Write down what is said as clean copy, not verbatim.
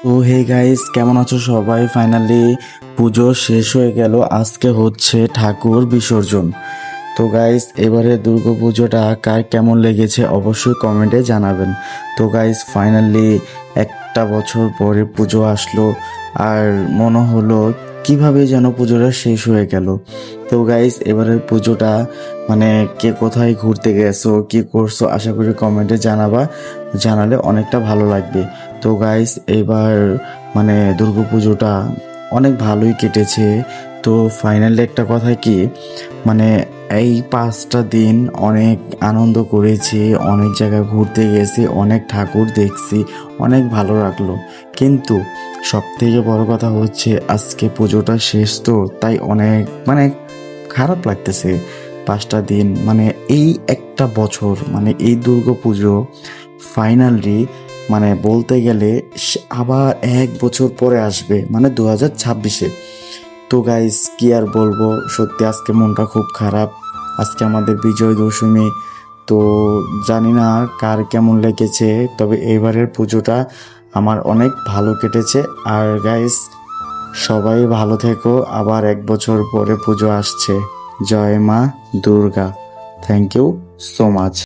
তো hey guys, কেমন আছো সবাই? ফাইনালি পুজো শেষ হয়ে গেল। আজকে হচ্ছে ঠাকুর বিসর্জন। তো গাইস, এবারে দুর্গা পুজোটা কার কেমন লেগেছে অবশ্যই কমেন্টে জানাবেন। তো গাইস, ফাইনালি একটা বছর পরে পুজো আসলো, আর মনে হলো কিভাবে যেন পুজোটা শেষ হয়ে গেল। তো গাইস, এবারের পুজোটা মানে কে কোথায় ঘুরতে গেছো, কি করছো, আশা করি কমেন্টে জানাবা। জানালে অনেকটা ভালো লাগবে। তো গাইস, এবার মানে দুর্গা পুজোটা অনেক ভালোই কেটেছে। তো ফাইনালি একটা কথা কি, মানে এই 5টা দিন অনেক আনন্দ করেছি, অনেক জায়গায় ঘুরতে গেছি, অনেক ঠাকুর দেখছি, অনেক ভালো লাগলো। কিন্তু সব থেকে বড় কথা হচ্ছে আজকে পুজোটা শেষ, তো তাই অনেক মানে খারাপ লাগতেছে। 5টা দিন মানে এই একটা বছর, মানে এই দুর্গা পুজো ফাইনালি মানে বলতে গেলে আবার 1 বছর পরে আসবে, মানে 2026-এ। তো গাইস, কি আর বলবো, সত্যি আজকে মনটা খুব খারাপ। আজকে আমাদের বিজয় দশমী। তো জানি না কার কেমন লেগেছে, তবে এবারের পুজোটা আমার অনেক ভালো কেটেছে। আর গাইস, সবাই ভালো থেকো, আবার 1 বছর পরে পুজো আসছে। জয় মা Durga. Thank you so much.